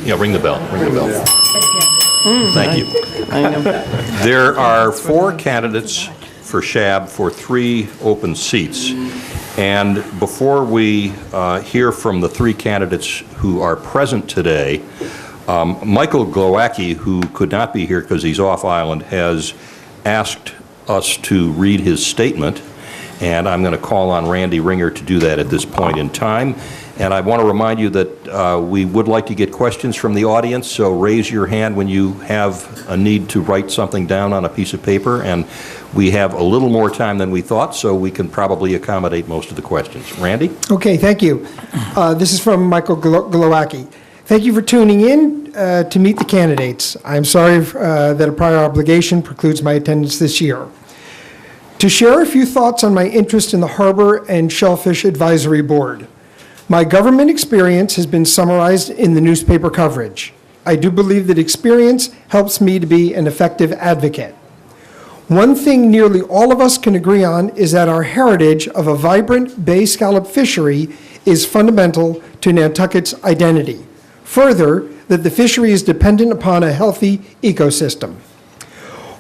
Yeah, ring the bell. Ring the bell. Thank you. I know. There are 4 candidates for Shab for 3 open seats. And before we hear from the 3 candidates who are present today, Michael Glowacki, who could not be here because he's off island, has asked us to read his statement, and I'm going to call on Randy Ringer to do that at this point in time. And I want to remind you that we would like to get questions from the audience, so raise your hand when you have a need to write something down on a piece of paper, and we have a little more time than we thought, so we can probably accommodate most of the questions. Randy? Okay, thank you. This is from Michael Glowacki. Thank you for tuning in to Meet the Candidates. I'm sorry that a prior obligation precludes my attendance this year. To share a few thoughts on my interest in the Harbor and Shellfish Advisory Board. My government experience has been summarized in the newspaper coverage. I do believe that experience helps me to be an effective advocate. One thing nearly all of us can agree on is that our heritage of a vibrant bay scallop fishery is fundamental to Nantucket's identity. Further, that the fishery is dependent upon a healthy ecosystem.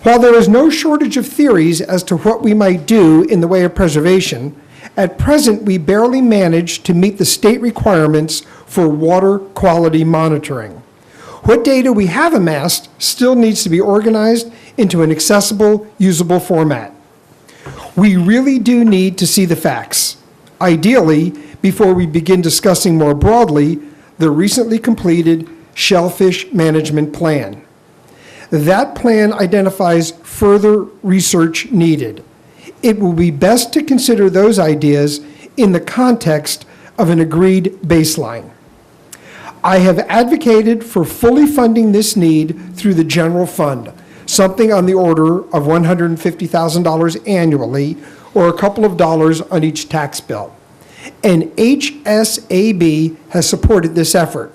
While there is no shortage of theories as to what we might do in the way of preservation, at present we barely manage to meet the state requirements for water quality monitoring. What data we have amassed still needs to be organized into an accessible, usable format. We really do need to see the facts. Ideally, before we begin discussing more broadly the recently completed Shellfish Management Plan. That plan identifies further research needed. It will be best to consider those ideas in the context of an agreed baseline. I have advocated for fully funding this need through the general fund, something on the order of $150,000 annually, or a couple of dollars on each tax bill. And HSAB has supported this effort.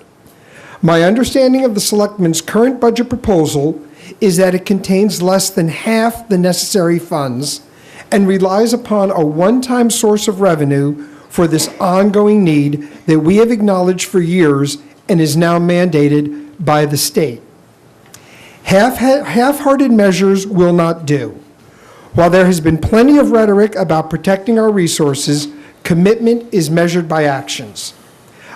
My understanding of the Selectmen's current budget proposal is that it contains less than half the necessary funds and relies upon a one-time source of revenue for this ongoing need that we have acknowledged for years and is now mandated by the state. Half-hearted measures will not do. While there has been plenty of rhetoric about protecting our resources, commitment is measured by actions.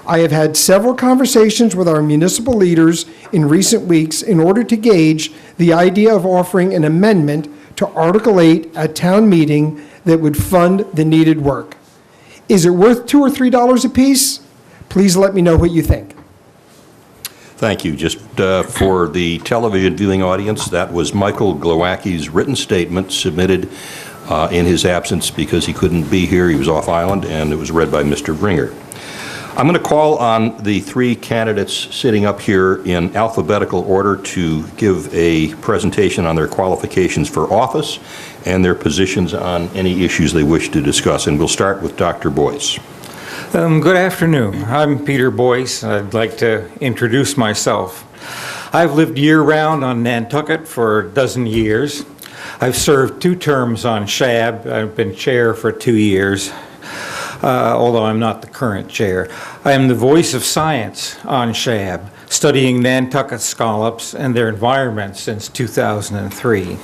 I have had several conversations with our municipal leaders in recent weeks in order to gauge the idea of offering an amendment to Article 8 at town meeting that would fund the needed work. Is it worth $2 or $3 a piece? Please let me know what you think. Thank you. Just for the television viewing audience, that was Michael Glowacki's written statement submitted in his absence because he couldn't be here. He was off island, and it was read by Mr. Ringer. I'm going to call on the 3 candidates sitting up here in alphabetical order to give a presentation on their qualifications for office and their positions on any issues they wish to discuss. And we'll start with Dr. Boyce. Good afternoon. I'm Peter Boyce. I'd like to introduce myself. I've lived year-round on Nantucket for a dozen years. I've served 2 terms on SHAB. I've been chair for 2 years. Although I'm not the current chair. I am the voice of science on SHAB, studying Nantucket scallops and their environment since 2003.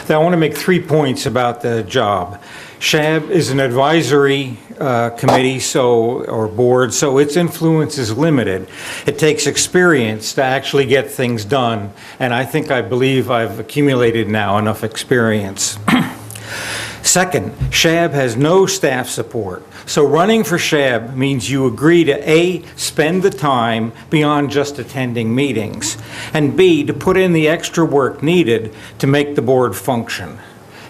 Now I want to make 3 points about the job. SHAB is an advisory committee or board, so its influence is limited. It takes experience to actually get things done, and I believe I've accumulated now enough experience. Second, SHAB has no staff support. So running for SHAB means you agree to A, spend the time beyond just attending meetings, and B, to put in the extra work needed to make the board function.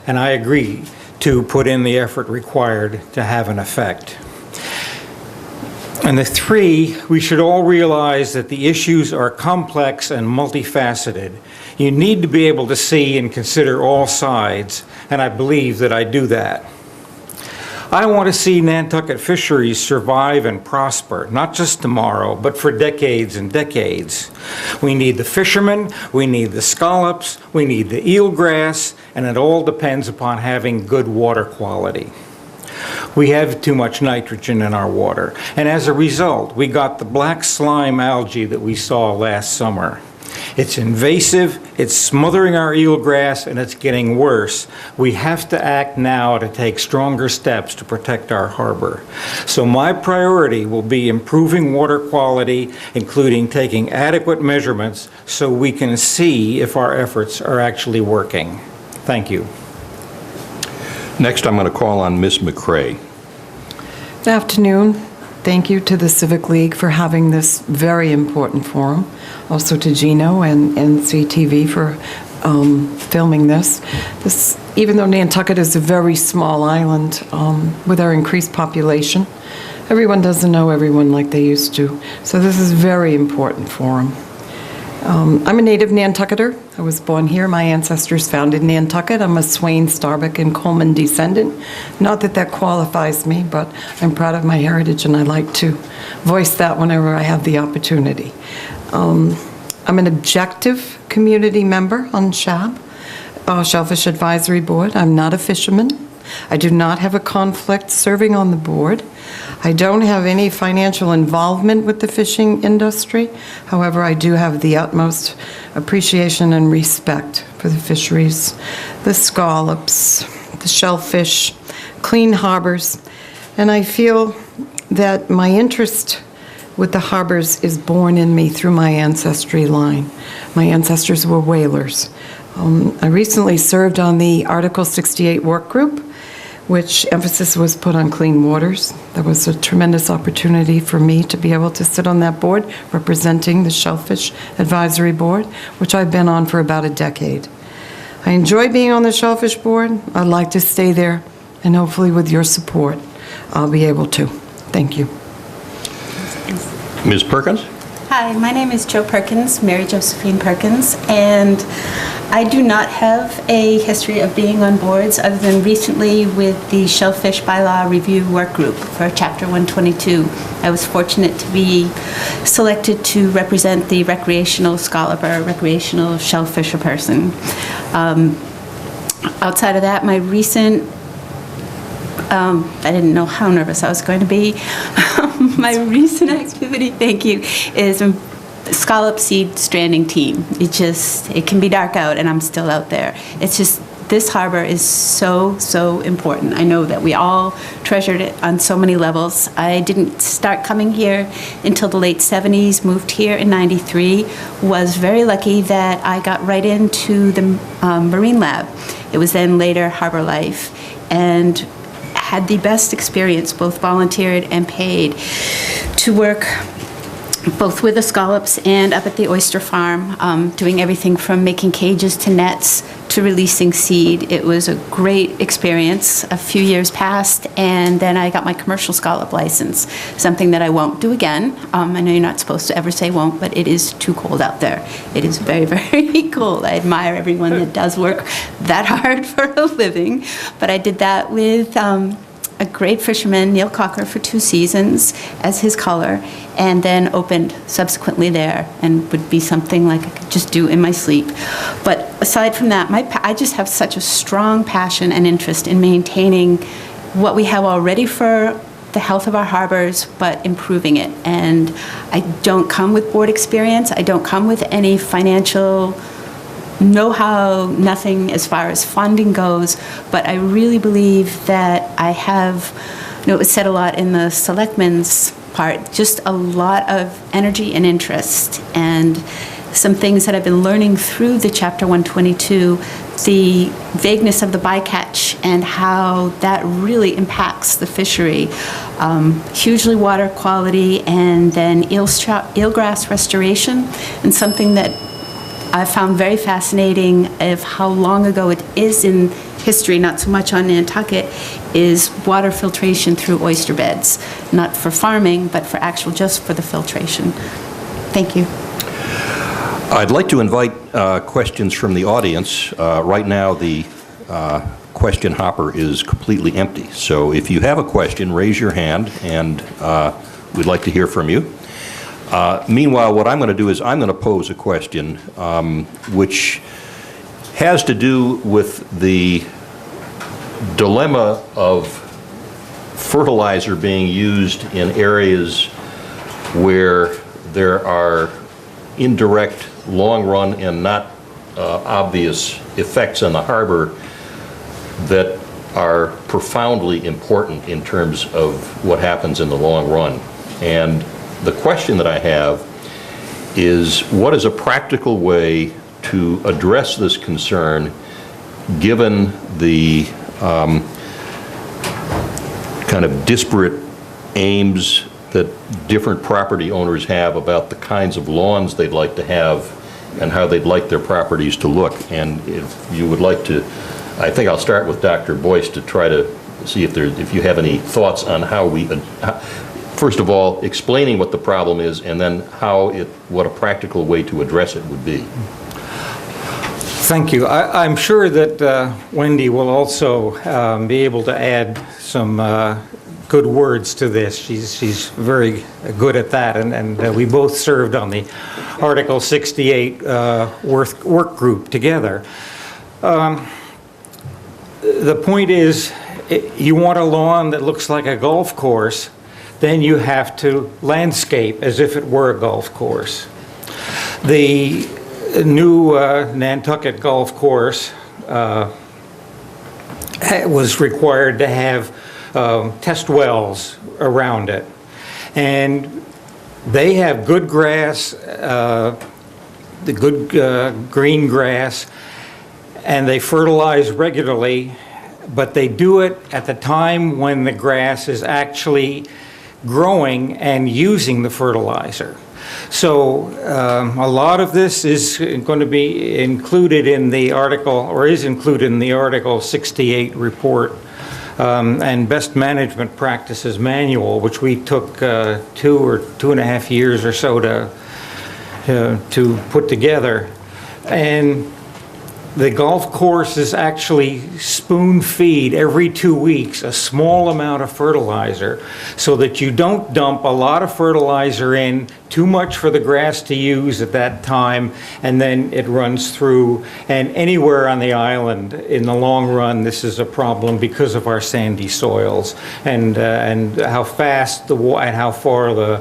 And I agree to put in the effort required to have an effect. And the 3, we should all realize that the issues are complex and multifaceted. You need to be able to see and consider all sides, and I believe that I do that. I want to see Nantucket fisheries survive and prosper, not just tomorrow, but for decades and decades. We need the fishermen, we need the scallops, we need the eelgrass, and it all depends upon having good water quality. We have too much nitrogen in our water, and as a result, we got the black slime algae that we saw last summer. It's invasive, it's smothering our eelgrass, and it's getting worse. We have to act now to take stronger steps to protect our harbor. So my priority will be improving water quality, including taking adequate measurements so we can see if our efforts are actually working. Thank you. Next, I'm going to call on Ms. McCrae. Good afternoon. Thank you to the Civic League for having this very important forum. Also to Gino and NCTV for filming this. Even though Nantucket is a very small island with our increased population, everyone doesn't know everyone like they used to. So this is a very important forum. I'm a native Nantucketer. I was born here. My ancestors founded Nantucket. I'm a Swain, Starbuck, and Coleman descendant. Not that that qualifies me, but I'm proud of my heritage, and I like to voice that whenever I have the opportunity. I'm an objective community member on SHAB, Shellfish Advisory Board. I'm not a fisherman. I do not have a conflict serving on the board. I don't have any financial involvement with the fishing industry. However, I do have the utmost appreciation and respect for the fisheries, the scallops, the shellfish, clean harbors, and I feel that my interest with the harbors is born in me through my ancestry line. My ancestors were whalers. I recently served on the Article 68 work group, which emphasis was put on clean waters. That was a tremendous opportunity for me to be able to sit on that board representing the Shellfish Advisory Board, which I've been on for about a decade. I enjoy being on the Shellfish Board. I'd like to stay there, and hopefully with your support, I'll be able to. Thank you. Ms. Perkins? Hi, my name is Jo Perkins, Mary Josephine Perkins, and I do not have a history of being on boards other than recently with the Shellfish Bylaw Review Work Group for Chapter 122. I was fortunate to be selected to represent the recreational scallop or recreational shellfisher person. Outside of that, my recent I didn't know how nervous I was going to be. My recent activity, thank you, is scallop seed stranding team. It can be dark out and I'm still out there. It's just, this harbor is so, so important. I know that we all treasured it on so many levels. I didn't start coming here until the late 70s, moved here in '93, was very lucky that I got right into the Marine Lab. It was then later Harbor Life, and had the best experience, both volunteered and paid, to work both with the scallops and up at the oyster farm, doing everything from making cages to nets to releasing seed. It was a great experience. A few years passed, and then I got my commercial scallop license, something that I won't do again. I know you're not supposed to ever say won't, but it is too cold out there. It is very, very cold. I admire everyone that does work that hard for a living, but I did that with a great fisherman, Neil Cocker, for 2 seasons as his color, and then opened subsequently there, and would be something like I could just do in my sleep. But aside from that, I just have such a strong passion and interest in maintaining what we have already for the health of our harbors, but improving it. And I don't come with board experience. I don't come with any financial know-how, nothing as far as funding goes, but I really believe that I have, it was said a lot in the selectmen's part, just a lot of energy and interest, and some things that I've been learning through the Chapter 122, the vagueness of the bycatch and how that really impacts the fishery. Hugely water quality, and then eelgrass restoration, and something that I found very fascinating of how long ago it is in history, not so much on Nantucket, is water filtration through oyster beds. Not for farming, but for just for the filtration. Thank you. I'd like to invite questions from the audience. Right now, the question hopper is completely empty. So if you have a question, raise your hand, and we'd like to hear from you. Meanwhile, what I'm going to do is I'm going to pose a question which has to do with the dilemma of fertilizer being used in areas where there are indirect, long-run, and not obvious effects on the harbor that are profoundly important in terms of what happens in the long run. And the question that I have is, what is a practical way to address this concern given the kind of disparate aims that different property owners have about the kinds of lawns they'd like to have and how they'd like their properties to look? And if you would like to, I think I'll start with Dr. Boyce to try to see if you have any thoughts on how we, first of all, explaining what the problem is, and then what a practical way to address it would be. Thank you. I'm sure that Wendy will also be able to add some good words to this. She's very good at that, and we both served on the Article 68 work group together. The point is, you want a lawn that looks like a golf course, then you have to landscape as if it were a golf course. The new Nantucket golf course was required to have test wells around it. And they have good grass, the good green grass, and they fertilize regularly, but they do it at the time when the grass is actually growing and using the fertilizer. So a lot of this is going to be included in the article, or is included in the Article 68 report and Best Management Practices Manual, which we took 2 or 2.5 years or so to put together. And the golf course is actually spoon feed every 2 weeks a small amount of fertilizer so that you don't dump a lot of fertilizer in, too much for the grass to use at that time, and then it runs through. And anywhere on the island, in the long run, this is a problem because of our sandy soils and how fast and how far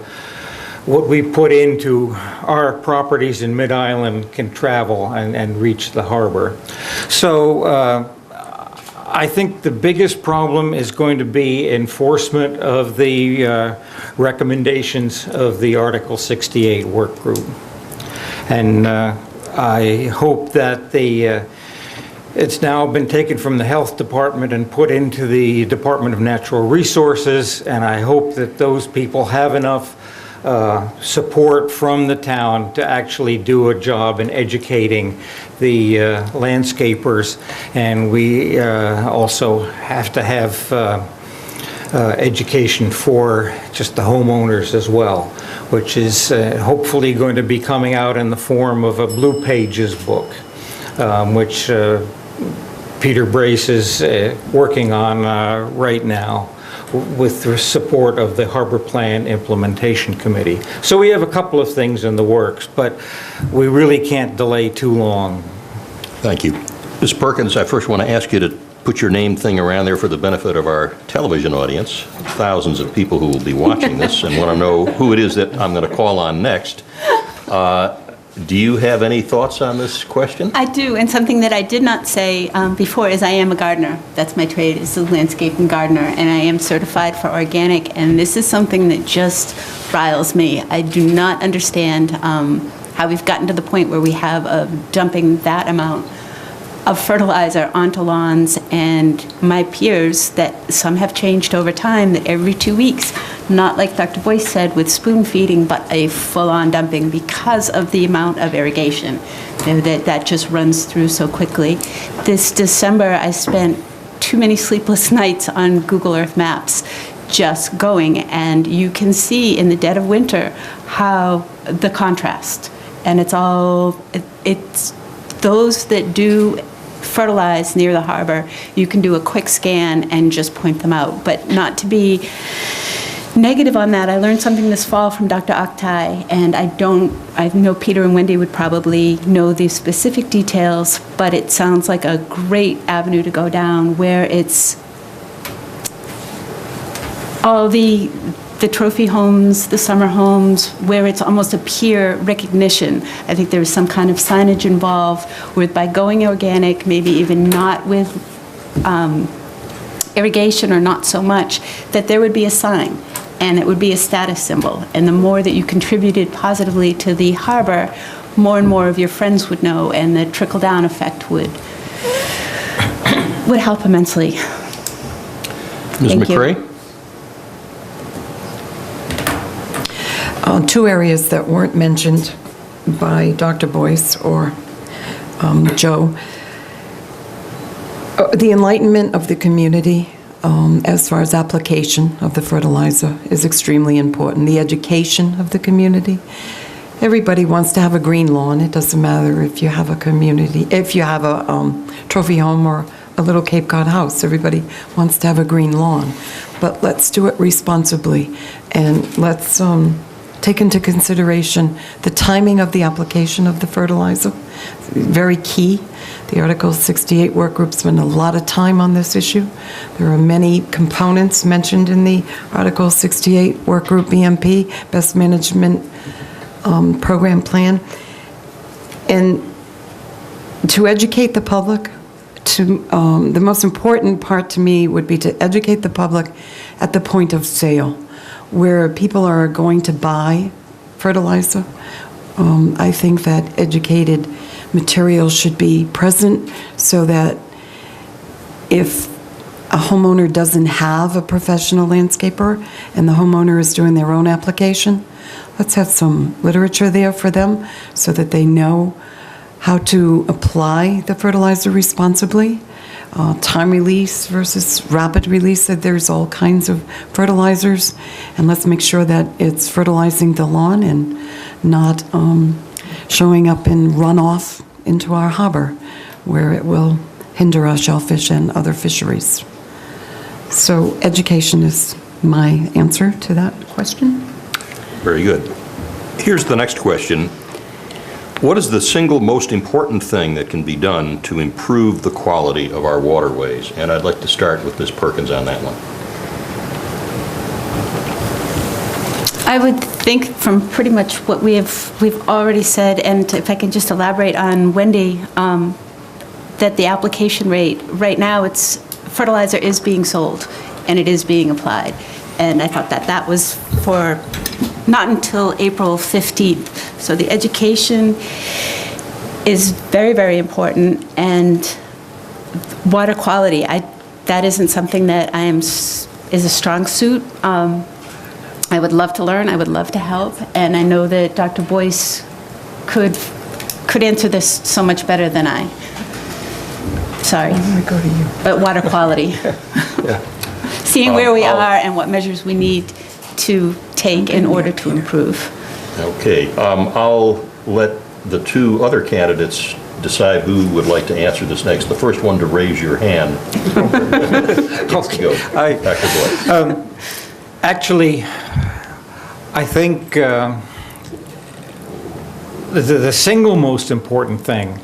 what we put into our properties in Mid-Island can travel and reach the harbor. So I think the biggest problem is going to be enforcement of the recommendations of the Article 68 work group. And I hope that it's now been taken from the Health Department and put into the Department of Natural Resources, and I hope that those people have enough support from the town to actually do a job in educating the landscapers. And we also have to have education for just the homeowners as well, which is hopefully going to be coming out in the form of a Blue Pages book, which Peter Brace is working on right now, with the support of the Harbor Plan Implementation Committee. So we have a couple of things in the works, but we really can't delay too long. Thank you. Ms. Perkins, I first want to ask you to put your name thing around there for the benefit of our television audience, thousands of people who will be watching this and want to know who it is that I'm going to call on next. Do you have any thoughts on this question? I do, and something that I did not say before is I am a gardener. That's my trade, is a landscaping gardener, and I am certified for organic, and this is something that just riles me. I do not understand how we've gotten to the point where we have dumping that amount of fertilizer onto lawns, and my peers, that some have changed over time, that every 2 weeks, not like Dr. Boyce said with spoon feeding, but a full-on dumping because of the amount of irrigation that just runs through so quickly. This December, I spent too many sleepless nights on Google Earth Maps just going, and you can see in the dead of winter how the contrast, and it's those that do fertilize near the harbor, you can do a quick scan and just point them out. But not to be negative on that, I learned something this fall from Dr. Akhtai, and I know Peter and Wendy would probably know the specific details, but it sounds like a great avenue to go down where it's all the trophy homes, the summer homes, where it's almost a peer recognition. I think there was some kind of signage involved with, by going organic, maybe even not with irrigation or not so much, that there would be a sign and it would be a status symbol. And the more that you contributed positively to the harbor, more and more of your friends would know, and the trickle-down effect would help immensely. Ms. Thank you. McRae? Two areas that weren't mentioned by Dr. Boyce or Joe. The enlightenment of the community as far as application of the fertilizer is extremely important. The education of the community. Everybody wants to have a green lawn. It doesn't matter if you have a community, if you have a trophy home or a little Cape Cod house. Everybody wants to have a green lawn. But let's do it responsibly, and let's take into consideration the timing of the application of the fertilizer. Very key. The Article 68 work group spent a lot of time on this issue. There are many components mentioned in the Article 68 work group BMP, Best Management Program Plan. And to educate the public, the most important part to me would be to educate the public at the point of sale, where people are going to buy fertilizer. I think that educated material should be present so that if a homeowner doesn't have a professional landscaper and the homeowner is doing their own application, let's have some literature there for them so that they know how to apply the fertilizer responsibly. Time release versus rapid release, that there's all kinds of fertilizers, and let's make sure that it's fertilizing the lawn and not showing up in runoff into our harbor, where it will hinder our shellfish and other fisheries. So education is my answer to that question. Very good. Here's the next question. What is the single most important thing that can be done to improve the quality of our waterways? And I'd like to start with Ms. Perkins on that one. I would think from pretty much what we've already said, and if I can just elaborate on Wendy, that the application rate, right now, it's fertilizer is being sold and it is being applied. And I thought that that was for not until April 15th. So the education is very, very important, and water quality, that isn't something that is a strong suit. I would love to learn, I would love to help, and I know that Dr. Boyce could answer this so much better than I. Sorry. Why don't we go to you? But water quality. Yeah. Seeing where we are and what measures we need to take in order to improve. Okay. I'll let the two other candidates decide who would like to answer this next. The first one to raise your hand. Gets to go. Dr. Boyce. Actually, I think the single most important thing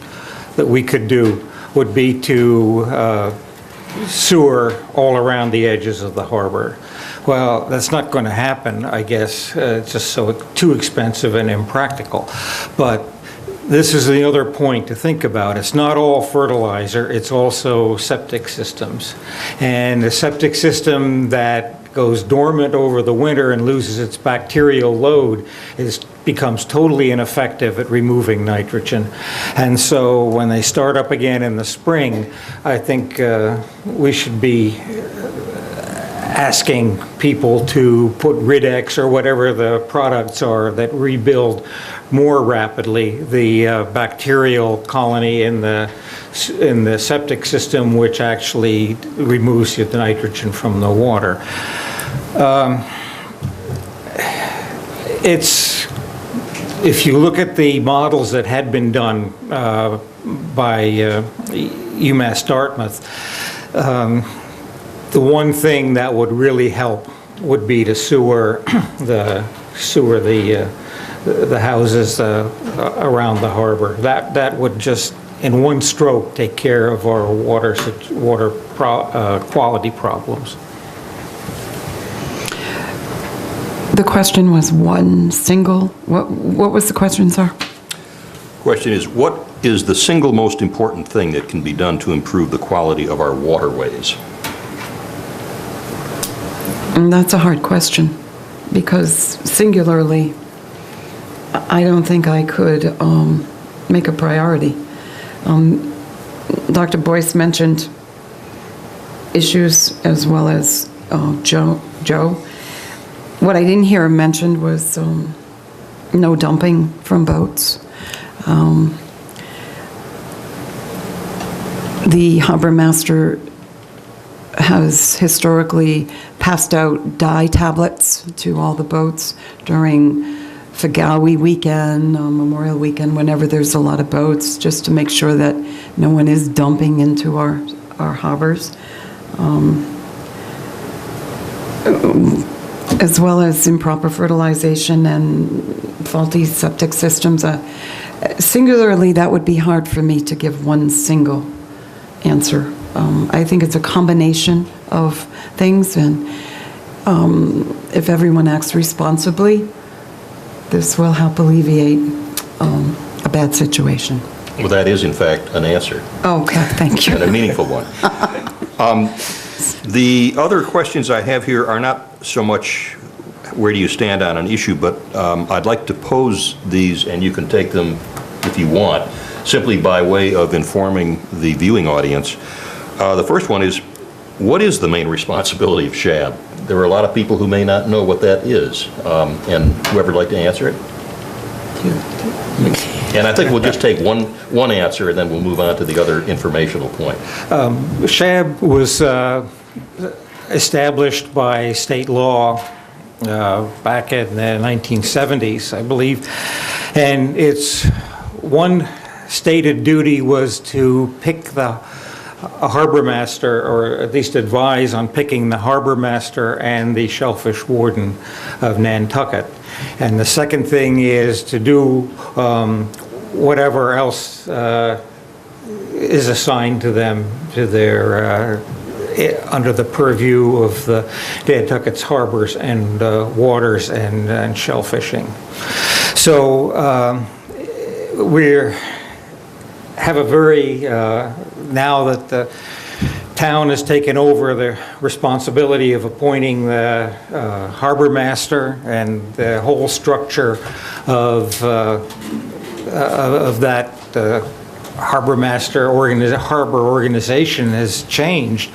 that we could do would be to sewer all around the edges of the harbor. Well, that's not going to happen, I guess. It's just too expensive and impractical. But this is the other point to think about. It's not all fertilizer, it's also septic systems. And a septic system that goes dormant over the winter and loses its bacterial load becomes totally ineffective at removing nitrogen. And so when they start up again in the spring, I think we should be asking people to put Ridex or whatever the products are that rebuild more rapidly the bacterial colony in the septic system, which actually removes the nitrogen from the water. If you look at the models that had been done by UMass Dartmouth, the one thing that would really help would be to sewer the houses around the harbor. That would just, in one stroke, take care of our water quality problems. The question was one single, what was the question, sir? Question is, what is the single most important thing that can be done to improve the quality of our waterways? And that's a hard question, because singularly, I don't think I could make a priority. Dr. Boyce mentioned issues as well as Joe. What I didn't hear him mentioned was no dumping from boats. The harbor master has historically passed out dye tablets to all the boats during Fagawi weekend, Memorial weekend, whenever there's a lot of boats, just to make sure that no one is dumping into our harbors. As well as improper fertilization and faulty septic systems. Singularly, that would be hard for me to give one single answer. I think it's a combination of things, and if everyone acts responsibly, this will help alleviate a bad situation. Well, that is in fact an answer, Okay, thank you. and a meaningful one. The other questions I have here are not so much where do you stand on an issue, but I'd like to pose these, and you can take them if you want, simply by way of informing the viewing audience. The first one is, what is the main responsibility of SHAB? There are a lot of people who may not know what that is, and whoever would like to answer it? And I think we'll just take one answer, and then we'll move on to the other informational point. SHAB was established by state law back in the 1970s, I believe, and its one stated duty was to pick a harbor master, or at least advise on picking the harbor master and the shellfish warden of Nantucket. And the second thing is to do whatever else is assigned to them, to their under the purview of the Nantucket's harbors and waters and shellfishing. So we have a very, now that the town has taken over the responsibility of appointing the harbor master, and the whole structure of that harbor master harbor organization has changed.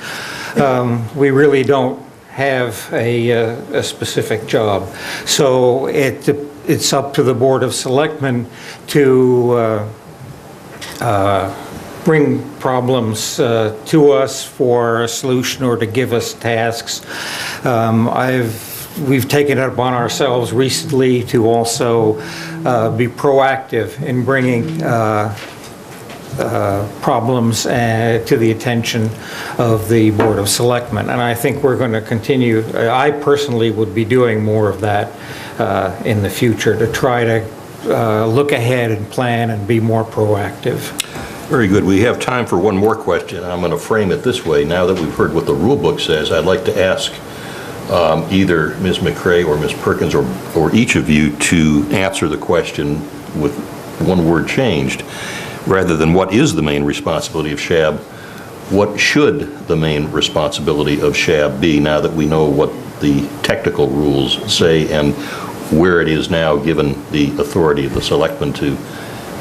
We really don't have a specific job. So it's up to the Board of Selectmen to bring problems to us for a solution, or to give us tasks. We've taken it upon ourselves recently to also be proactive in bringing problems to the attention of the Board of Selectmen. And I think we're going to continue. I personally would be doing more of that in the future, to try to look ahead and plan and be more proactive. Very good. We have time for one more question. I'm going to frame it this way. Now that we've heard what the rule book says, I'd like to ask either Ms. McCrae or Ms. Perkins, or each of you, to answer the question with one word changed. Rather than what is the main responsibility of SHAB, what should the main responsibility of SHAB be, now that we know what the technical rules say and where it is now given the authority of the selectmen to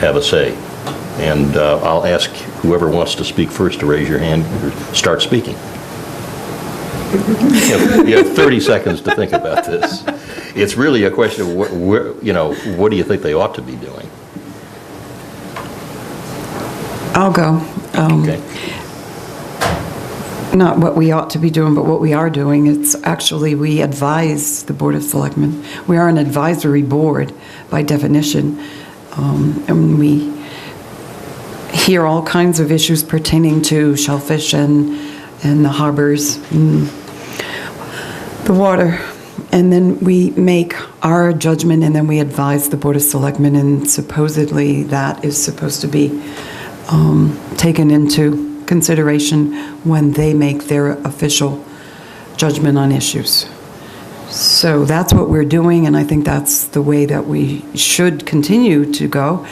have a say? And I'll ask whoever wants to speak first to raise your hand or start speaking. You have 30 seconds to think about this. It's really a question of what do you think they ought to be doing? I'll go. Okay. Not what we ought to be doing, but what we are doing. It's actually, we advise the Board of Selectmen. We are an advisory board by definition, and we hear all kinds of issues pertaining to shellfish and the harbors, and the water. And then we make our judgment, and then we advise the Board of Selectmen, and supposedly that is supposed to be taken into consideration when they make their official judgment on issues. So that's what we're doing, and I think that's the way that we should continue to go.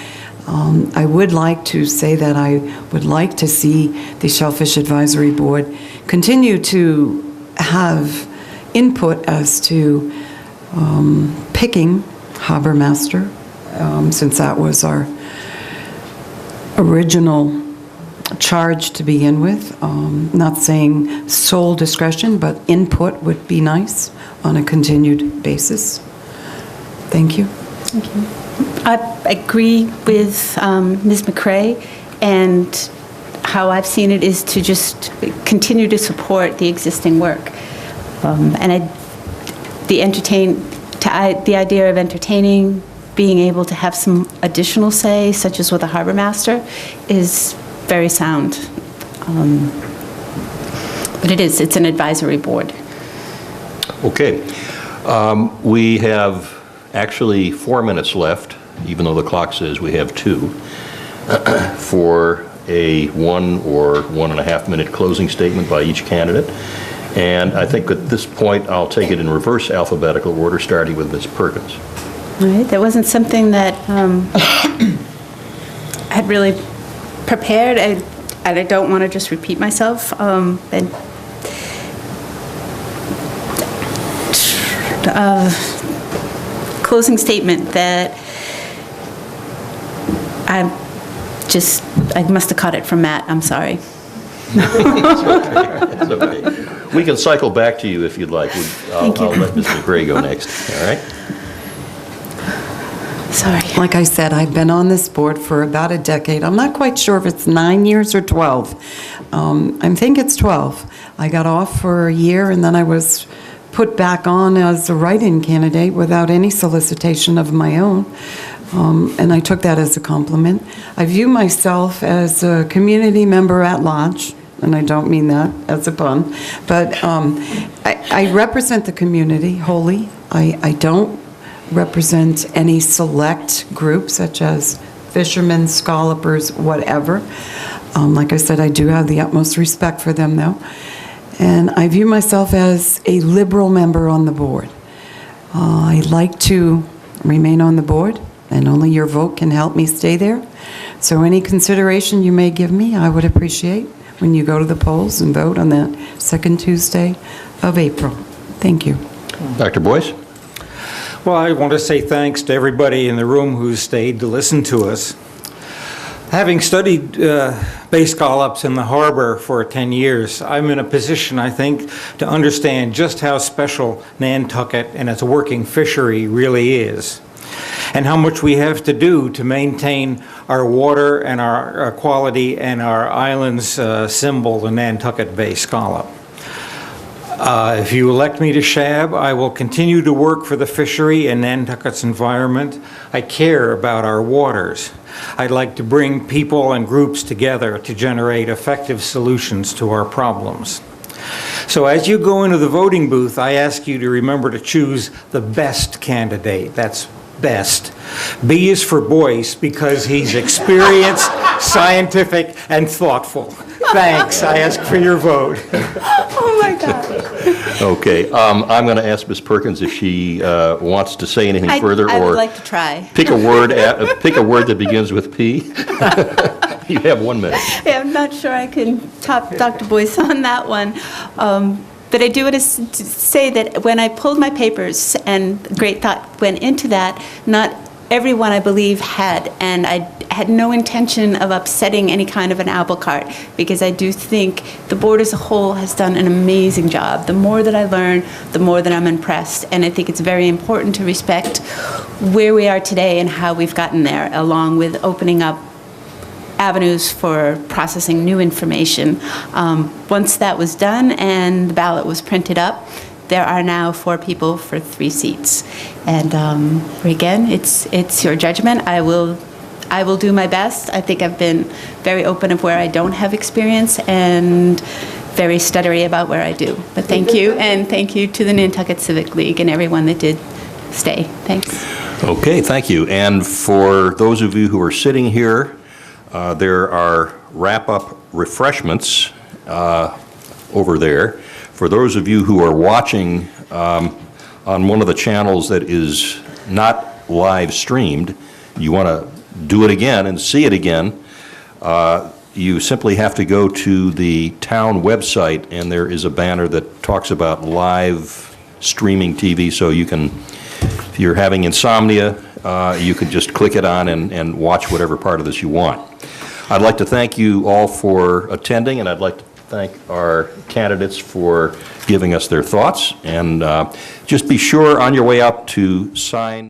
I would like to say that I would like to see the Shellfish Advisory Board continue to have input as to picking harbor master, since that was our original charge to begin with. Not saying sole discretion, but input would be nice on a continued basis. Thank you. Thank you. I agree with Ms. McCrae, and how I've seen it is to just continue to support the existing work. And the idea of entertaining, being able to have some additional say, such as with a harbor master, is very sound. But it's an advisory board. Okay. We have actually 4 minutes left, even though the clock says we have 2, for a 1 or 1.5 minute closing statement by each candidate. And I think at this point, I'll take it in reverse alphabetical order, starting with Ms. Perkins. All right, that wasn't something that I had really prepared, and I don't want to just repeat myself. Closing statement that I must have caught it from Matt, I'm sorry. It's okay. We can cycle back to you if you'd like. I'll let Ms. McCrae go next, all right? Sorry. Like I said, I've been on this board for about a decade. I'm not quite sure if it's 9 years or 12. I think it's 12. I got off for a year, and then I was put back on as a write-in candidate without any solicitation of my own. And I took that as a compliment. I view myself as a community member at large, and I don't mean that as a pun, but I represent the community wholly. I don't represent any select group, such as fishermen, scallopers, whatever. Like I said, I do have the utmost respect for them, though. And I view myself as a liberal member on the board. I'd like to remain on the board, and only your vote can help me stay there. So any consideration you may give me, I would appreciate when you go to the polls and vote on that second Tuesday of April. Thank you. Dr. Boyce? Well, I want to say thanks to everybody in the room who stayed to listen to us. Having studied bay scallops in the harbor for 10 years, I'm in a position, I think, to understand just how special Nantucket and its working fishery really is, and how much we have to do to maintain our water and our quality and our island's symbol, the Nantucket Bay Scallop. If you elect me to Shab, I will continue to work for the fishery and Nantucket's environment. I care about our waters. I'd like to bring people and groups together to generate effective solutions to our problems. So as you go into the voting booth, I ask you to remember to choose the best candidate. That's best. B is for Boyce because he's experienced, scientific, and thoughtful. Thanks. I ask for your vote. Oh, my God. Okay, I'm going to ask Ms. Perkins if she wants to say anything further, I or would like to try. pick a word that begins with P. You have 1 minute. Yeah, I'm not sure I can top Dr. Boyce on that one. But I do want to say that when I pulled my papers, and great thought went into that, not everyone, I believe, had, and I had no intention of upsetting any kind of an apple cart, because I do think the board as a whole has done an amazing job. The more that I learn, the more that I'm impressed, and I think it's very important to respect where we are today and how we've gotten there, along with opening up avenues for processing new information. Once that was done and the ballot was printed up, there are now 4 people for 3 seats. And again, it's your judgment. I will do my best. I think I've been very open of where I don't have experience and very stuttery about where I do. But thank you, and thank you to the Nantucket Civic League and everyone that did stay. Thanks. Okay, thank you. And for those of you who are sitting here, there are wrap-up refreshments over there. For those of you who are watching on one of the channels that is not live streamed, you want to do it again and see it again, you simply have to go to the town website, and there is a banner that talks about live streaming TV, so you can, if you're having insomnia, you can just click it on and watch whatever part of this you want. I'd like to thank you all for attending, and I'd like to thank our candidates for giving us their thoughts. And just be sure on your way up to sign